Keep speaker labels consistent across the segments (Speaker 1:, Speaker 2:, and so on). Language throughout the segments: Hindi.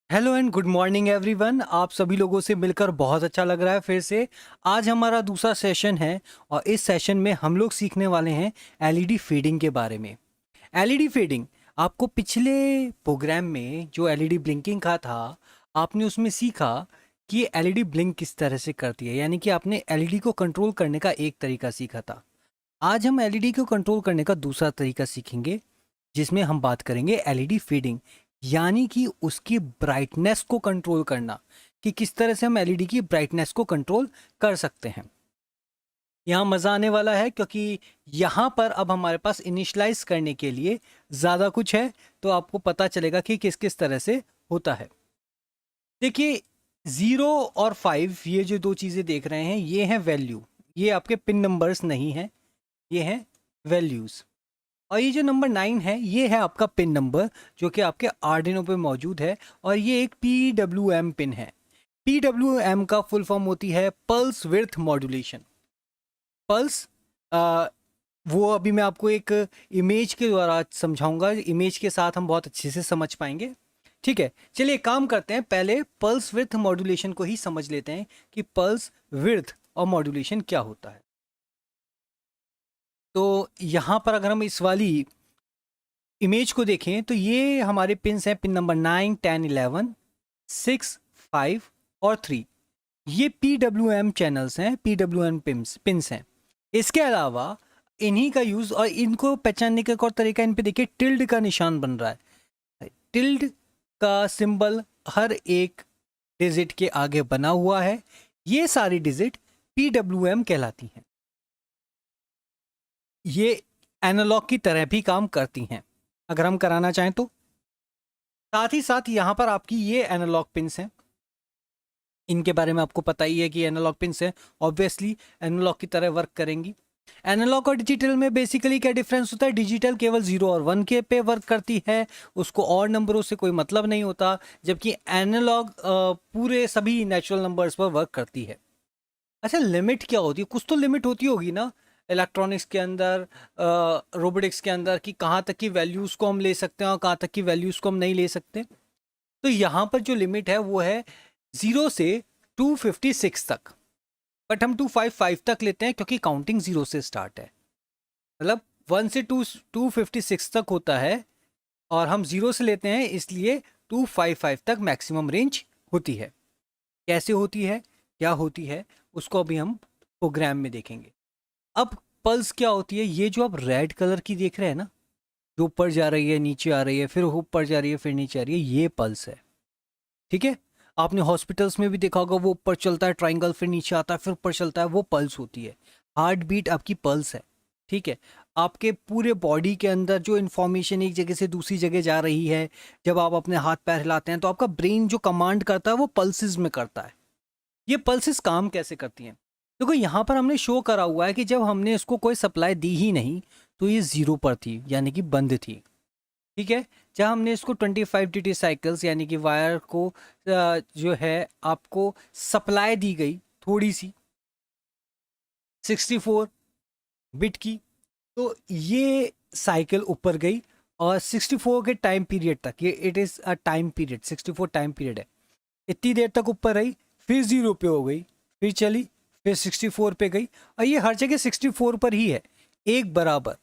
Speaker 1: Hello and good morning everyone. आप सभी लोगों से मिलकर बहुत अच्छा लग रहा है। फिर से आज हमारा दूसरा सेशन है और इस सेशन में हम लोग सीखने वाले हैं एलईडी फीडिंग के बारे में। एलईडी फीडिंग आपको पिछले प्रोग्राम में जो एलईडी ब्लिंकिंग का था, आपने उसमें सीखा कि एलईडी ब्लिंक किस तरह से करती है, यानी कि आपने एलईडी को कंट्रोल करने का एक तरीका सीखा था। आज हम एलईडी को कंट्रोल करने का दूसरा तरीका सीखेंगे, जिसमें हम बात करेंगे एलईडी फीडिंग, यानी कि उसकी ब्राइटनेस को कंट्रोल करना, कि किस तरह से हम एलईडी की ब्राइटनेस को कंट्रोल कर सकते हैं। यहाँ मज़ा आने वाला है क्योंकि यहाँ पर अब हमारे पास इनिशलाइज करने के लिए ज़्यादा कुछ है, तो आपको पता चलेगा कि किस किस तरह से होता है। देखिए, 0 और 5 ये जो दो चीज़ें देख रहे हैं, ये हैं वैल्यू। ये आपके पिन नंबर्स नहीं हैं, ये हैं वैल्यूज़। और ये जो नंबर 9 है, ये है आपका पिन नंबर जो कि आपके आर्डिनो पे मौजूद है, और ये एक PWM पिन है। PWM का फुल फॉर्म होती है पल्स विड्थ मॉड्यूलेशन। पल्स वो अभी मैं आपको एक इमेज के द्वारा समझाऊंगा, इमेज के साथ हम बहुत अच्छे से समझ पाएंगे। ठीक है, चलिए एक काम करते हैं, पहले पल्स विड्थ मॉड्यूलेशन को ही समझ लेते हैं कि पल्स विड्थ और मॉड्यूलेशन क्या होता है। तो यहाँ पर अगर हम इस वाली इमेज को देखें तो ये हमारे पिन्स हैं, पिन नंबर 9, 10, 11, 6, 5 और 3। ये PWM चैनल्स हैं, PWM पिन्स हैं। इसके अलावा इन्हीं का यूज़, और इनको पहचानने का एक और तरीका, इन पे देखिए टिल्ड का निशान बन रहा है। टिल्ड का सिंबल हर एक डिजिट के आगे बना हुआ है। ये सारी डिजिट PWM कहलाती हैं। ये एनालॉग की तरह भी काम करती हैं अगर हम कराना चाहें तो। साथ ही साथ यहाँ पर आपकी ये एनालॉग पिन्स हैं, इनके बारे में आपको पता ही है कि एनालॉग पिन्स हैं, ऑब्वियसली एनालॉग की तरह वर्क करेंगी। एनालॉग और डिजिटल में बेसिकली क्या डिफरेंस होता है? डिजिटल केवल 0 और 1 के पे वर्क करती है, उसको और नंबरों से कोई मतलब नहीं होता, जबकि एनालॉग पूरे सभी नेचुरल नंबर्स पर वर्क करती है। अच्छा, लिमिट क्या होती है? कुछ तो लिमिट होती होगी ना इलेक्ट्रॉनिक्स के अंदर, रोबोटिक्स के अंदर, कि कहाँ तक की वैल्यूज़ को हम ले सकते हैं और कहाँ तक की वैल्यूज़ को हम नहीं ले सकते। तो यहाँ पर जो लिमिट है वो है 0 से 256 तक, बट हम 255 तक लेते हैं क्योंकि काउंटिंग 0 से स्टार्ट है। मतलब 1 से 256 तक होता है और हम 0 से लेते हैं, इसलिए 255 तक मैक्सिमम रेंज होती है। कैसे होती है, क्या होती है, उसको अभी हम प्रोग्राम में देखेंगे। अब पल्स क्या होती है? ये जो आप रेड कलर की देख रहे हैं ना, जो ऊपर जा रही है, नीचे आ रही है, फिर ऊपर जा रही है, फिर नीचे आ रही है, ये पल्स है। ठीक है, आपने हॉस्पिटल्स में भी देखा होगा, वो ऊपर चलता है ट्रायंगल, फिर नीचे आता है, फिर ऊपर चलता है, वो पल्स होती है। हार्ट बीट आपकी पल्स है। ठीक है, आपके पूरे बॉडी के अंदर जो इन्फॉर्मेशन एक जगह से दूसरी जगह जा रही है, जब आप अपने हाथ पैर हिलाते हैं तो आपका ब्रेन जो कमांड करता है वो पल्सेस में करता है। ये पल्सेस काम कैसे करती हैं? देखो, यहाँ पर हमने शो करा हुआ है कि जब हमने इसको कोई सप्लाई दी ही नहीं तो ये ज़ीरो पर थी, यानी कि बंद थी। ठीक है, जब हमने इसको 25 ड्यूटी साइकिल्स यानी कि वायर को जो है आपको सप्लाई दी गई थोड़ी सी 64 बिट की, तो ये साइकिल ऊपर गई और 64 के टाइम पीरियड तक, ये it is a time period, 64 time period है, इतनी देर तक ऊपर रही, फिर 0 पे हो गई, फिर चली, फिर 64 पे गई, और ये हर जगह 64 पर ही है, एक बराबर।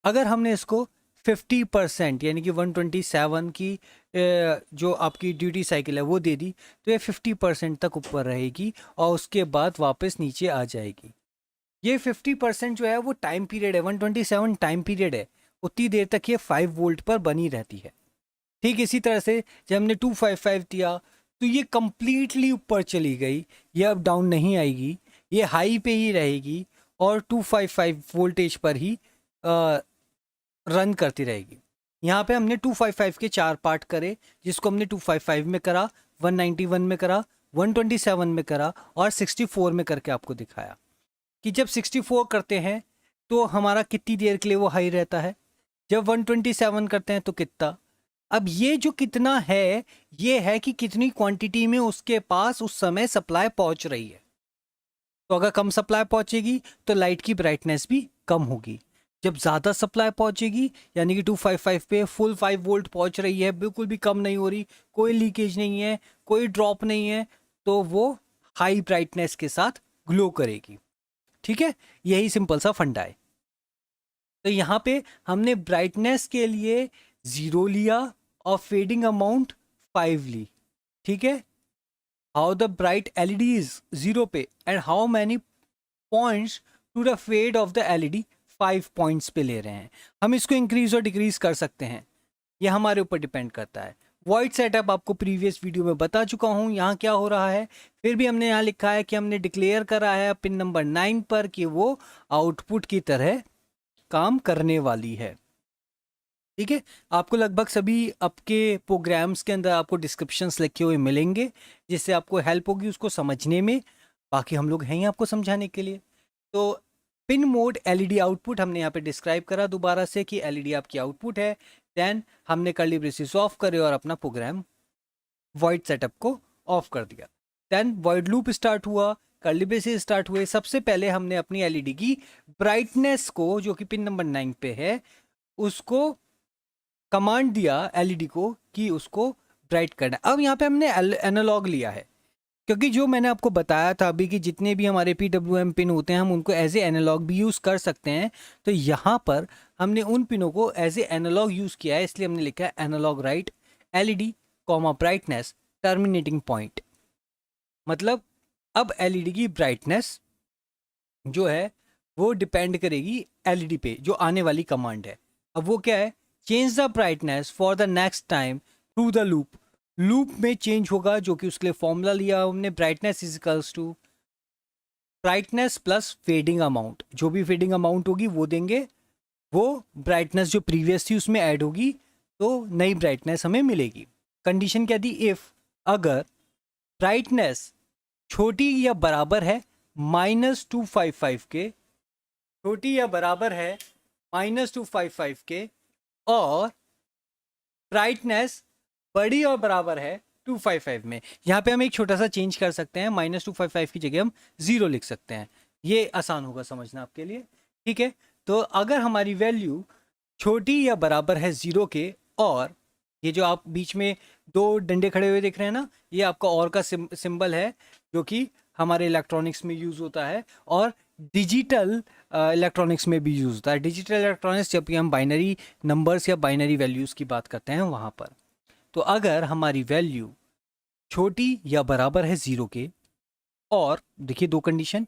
Speaker 1: अगर हमने इसको 50% यानी कि 127 की जो आपकी ड्यूटी साइकिल है वो दे दी, तो ये 50% तक ऊपर रहेगी और उसके बाद वापस नीचे आ जाएगी। ये 50% जो है वो टाइम पीरियड है, 127 टाइम पीरियड है, उतनी देर तक ये 5 वोल्ट पर बनी रहती है। ठीक इसी तरह से जब हमने 255 दिया तो ये कंप्लीटली ऊपर चली गई, ये अब डाउन नहीं आएगी, ये हाई पे ही रहेगी और 255 वोल्टेज पर ही रन करती रहेगी। यहाँ पे हमने 255 के 4 पार्ट करे, जिसको हमने 255 में करा, 191 में करा, 127 में करा और 64 में करके आपको दिखाया कि जब 64 करते हैं तो हमारा कितनी देर के लिए वो हाई रहता है, जब 127 करते हैं तो कितना। अब ये जो कितना है, ये है कि कितनी क्वांटिटी में उसके पास उस समय सप्लाई पहुंच रही है। तो अगर कम सप्लाई पहुंचेगी तो लाइट की ब्राइटनेस भी कम होगी। जब ज़्यादा सप्लाई पहुंचेगी, यानी कि 255 पे फुल 5 वोल्ट पहुंच रही है, बिल्कुल भी कम नहीं हो रही, कोई लीकेज नहीं है, कोई ड्रॉप नहीं है, तो वो हाई ब्राइटनेस के साथ ग्लो करेगी। ठीक है, यही सिंपल सा फंडा है। तो यहाँ पे हमने ब्राइटनेस के लिए 0 लिया और फेडिंग अमाउंट 5 ली। ठीक है, how the bright LED is 0 पे and how many points to the fade of the LED 5 points पे ले रहे हैं। हम इसको इंक्रीज और डिक्रीज कर सकते हैं, ये हमारे ऊपर डिपेंड करता है। वॉइड सेटअप आपको प्रीवियस वीडियो में बता चुका हूँ। यहाँ क्या हो रहा है, फिर भी हमने यहाँ लिखा है कि हमने डिक्लेयर करा है पिन नंबर 9 पर कि वो आउटपुट की तरह काम करने वाली है। ठीक है, आपको लगभग सभी आपके प्रोग्राम्स के अंदर आपको डिस्क्रिप्शंस लिखे हुए मिलेंगे, जिससे आपको हेल्प होगी उसको समझने में। बाकी हम लोग हैं ही आपको समझाने के लिए। तो पिन मोड एलईडी आउटपुट हमने यहाँ पे डिस्क्राइब करा दोबारा से कि एलईडी आपकी आउटपुट है। देन हमने कर्ली ब्रेसेस ऑफ करे और अपना प्रोग्राम वॉइड सेटअप को ऑफ कर दिया। देन वॉइड लूप स्टार्ट हुआ, कर्ली ब्रेसेस स्टार्ट हुए। सबसे पहले हमने अपनी एलईडी की ब्राइटनेस को, जो कि पिन नंबर 9 पे है, उसको कमांड दिया एलईडी को कि उसको ब्राइट करना है। अब यहाँ पे हमने एनालॉग लिया है, क्योंकि जो मैंने आपको बताया था अभी कि जितने भी हमारे PWM पिन होते हैं हम उनको एज ए एनालॉग भी यूज़ कर सकते हैं। तो यहाँ पर हमने उन पिनों को एज ए एनालॉग यूज़ किया है, इसलिए हमने लिखा है analogue write LED comma brightness terminating point. मतलब अब एलईडी की ब्राइटनेस जो है वो डिपेंड करेगी एलईडी पे, जो आने वाली कमांड है। अब वो क्या है, change the brightness for the next time through the loop. Loop में चेंज होगा, जो कि उसके लिए फॉर्मूला लिया हमने, brightness is equals to brightness plus fading amount. जो भी फेडिंग अमाउंट होगी वो देंगे, वो ब्राइटनेस जो प्रीवियस थी उसमें ऐड होगी, तो नई ब्राइटनेस हमें मिलेगी। कंडीशन क्या दी, इफ अगर ब्राइटनेस छोटी या बराबर है -255 के, छोटी या बराबर है -255 के, और ब्राइटनेस बड़ी और बराबर है 255 में। यहाँ पे हम एक छोटा सा चेंज कर सकते हैं, -255 की जगह हम 0 लिख सकते हैं, ये आसान होगा समझना आपके लिए। ठीक है, तो अगर हमारी वैल्यू छोटी या बराबर है 0 के, और ये जो आप बीच में 2 डंडे खड़े हुए देख रहे हैं ना, ये आपका और का सिंबल है, जो कि हमारे इलेक्ट्रॉनिक्स में यूज़ होता है और डिजिटल इलेक्ट्रॉनिक्स में भी यूज़ होता है। डिजिटल इलेक्ट्रॉनिक्स जब भी हम बाइनरी नंबर्स या बाइनरी वैल्यूज़ की बात करते हैं वहाँ पर। तो अगर हमारी वैल्यू छोटी या बराबर है 0 के, और देखिए 2 कंडीशन,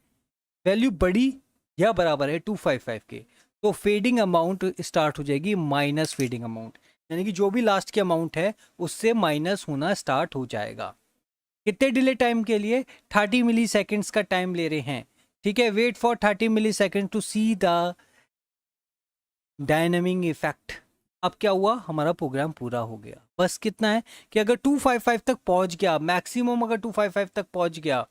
Speaker 1: वैल्यू बड़ी या बराबर है 255 के, तो फेडिंग अमाउंट स्टार्ट हो जाएगी माइनस फेडिंग अमाउंट, यानी कि जो भी लास्ट की अमाउंट है उससे माइनस होना स्टार्ट हो जाएगा। कितने डिले टाइम के लिए, 30 मिली सेकेंड्स का टाइम ले रहे हैं। ठीक है, wait for 30 millisecond to see the dynamic effect. अब क्या हुआ, हमारा प्रोग्राम पूरा हो गया। बस कितना है कि अगर 255 तक पहुंच गया, मैक्सिमम अगर 255 तक पहुंच गया,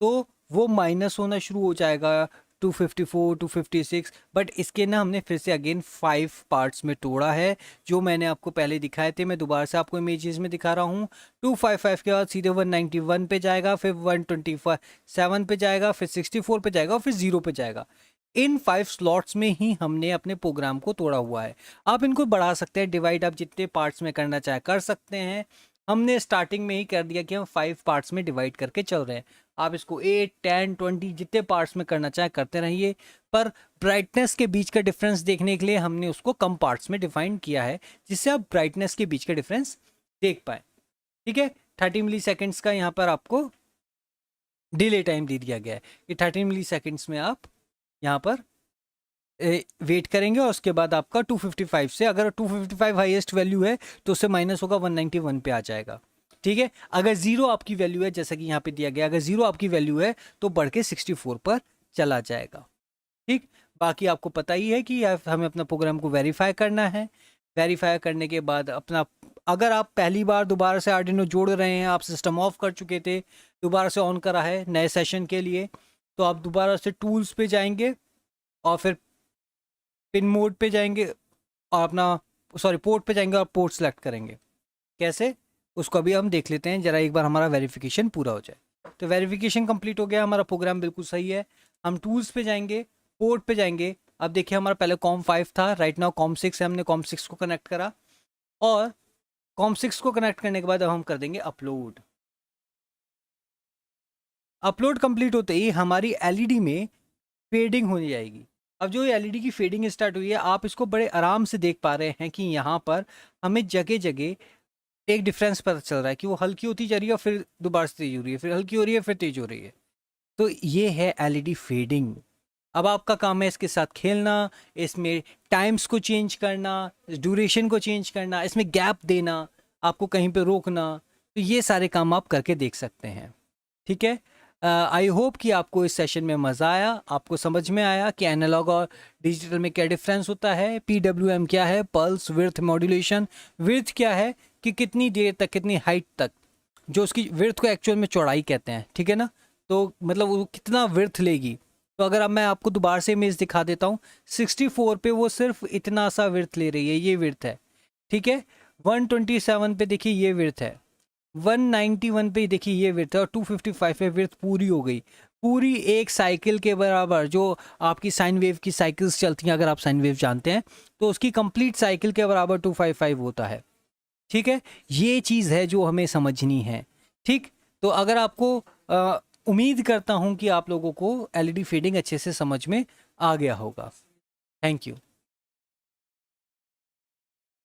Speaker 1: तो वो माइनस होना शुरू हो जाएगा 254, 256। बट इसके ना हमने फिर से अगेन 5 पार्ट्स में तोड़ा है, जो मैंने आपको पहले दिखाए थे। मैं दोबारा से आपको इमेजेस में दिखा रहा हूँ। 255 के बाद सीधे 191 पे जाएगा, फिर 127 पे जाएगा, फिर 64 पे जाएगा और फिर 0 पे जाएगा। इन 5 स्लॉट्स में ही हमने अपने प्रोग्राम को तोड़ा हुआ है। आप इनको बढ़ा सकते हैं, डिवाइड आप जितने पार्ट्स में करना चाहे कर सकते हैं। हमने स्टार्टिंग में ही कर दिया कि हम 5 पार्ट्स में डिवाइड करके चल रहे हैं। आप इसको 8, 10, 20 जितने पार्ट्स में करना चाहे करते रहिए, पर ब्राइटनेस के बीच का डिफरेंस देखने के लिए हमने उसको कम पार्ट्स में डिफाइन किया है, जिससे आप ब्राइटनेस के बीच का डिफरेंस देख पाए। ठीक है, 30 मिली सेकेंड्स का यहाँ पर आपको डिले टाइम दे दिया गया है कि 30 मिली सेकेंड्स में आप यहाँ पर वेट करेंगे, और उसके बाद आपका 255 से, अगर 255 हाईएस्ट वैल्यू है तो उससे माइनस होगा 191 पे आ जाएगा। ठीक है, अगर 0 आपकी वैल्यू है, जैसा कि यहाँ पे दिया गया, अगर 0 आपकी वैल्यू है तो बढ़ के 64 पर चला जाएगा। ठीक, बाकी आपको पता ही है कि हमें अपना प्रोग्राम को वेरीफाई करना है। वेरीफाई करने के बाद अपना, अगर आप पहली बार दोबारा से आर्डिनो जोड़ रहे हैं, आप सिस्टम ऑफ कर चुके थे, दोबारा से ऑन करा है नए सेशन के लिए, तो आप दोबारा से टूल्स पे जाएंगे और फिर पिन मोड पे जाएंगे और अपना पोर्ट पे जाएंगे और पोर्ट सेलेक्ट करेंगे। कैसे, उसको अभी हम देख लेते हैं जरा, एक बार हमारा वेरिफिकेशन पूरा हो जाए। तो वेरिफिकेशन कंप्लीट हो गया, हमारा प्रोग्राम बिल्कुल सही है। हम टूल्स पे जाएंगे, पोर्ट पे जाएंगे, अब देखिए हमारा पहले कॉम 5 था, राइट नाउ कॉम 6 है, हमने कॉम 6 को कनेक्ट करा और कॉम 6 को कनेक्ट करने के बाद अब हम कर देंगे अपलोड। अपलोड कंप्लीट होते ही हमारी एलईडी में फेडिंग हो जाएगी। अब जो एलईडी की फेडिंग स्टार्ट हुई है, आप इसको बड़े आराम से देख पा रहे हैं कि यहाँ पर हमें जगह जगह एक डिफरेंस पता चल रहा है कि वो हल्की होती जा रही है और फिर दोबारा से तेज हो रही है, फिर हल्की हो रही है, फिर तेज हो रही है। तो ये है एलईडी फेडिंग। अब आपका काम है इसके साथ खेलना, इसमें टाइम्स को चेंज करना, ड्यूरेशन को चेंज करना, इसमें गैप देना, आपको कहीं पे रोकना। तो ये सारे काम आप करके देख सकते हैं। ठीक है, आई होप कि आपको इस सेशन में मज़ा आया, आपको समझ में आया कि एनालॉग और डिजिटल में क्या डिफरेंस होता है, PWM क्या है, पल्स विड्थ मॉड्यूलेशन, विड्थ क्या है कि कितनी देर तक, कितनी हाइट तक, जो उसकी विड्थ को एक्चुअल में चौड़ाई कहते हैं। ठीक है ना, तो मतलब वो कितना विड्थ लेगी। तो अगर अब मैं आपको दोबारा से इमेज दिखा देता हूँ, 64 पे वो सिर्फ इतना सा विड्थ ले रही है, ये विड्थ है। ठीक है, 127 पे देखिए ये विड्थ है, 191 पे देखिए ये विड्थ है और 255 पे विड्थ पूरी हो गई, पूरी एक साइकिल के बराबर। जो आपकी साइन वेव की साइकिल्स चलती हैं, अगर आप साइन वेव जानते हैं, तो उसकी कंप्लीट साइकिल के बराबर 255 होता है। ठीक है, ये चीज़ है जो हमें समझनी है। ठीक, तो अगर आपको उम्मीद करता हूँ कि आप लोगों को एलईडी फेडिंग अच्छे से समझ में आ गया होगा। Thank you.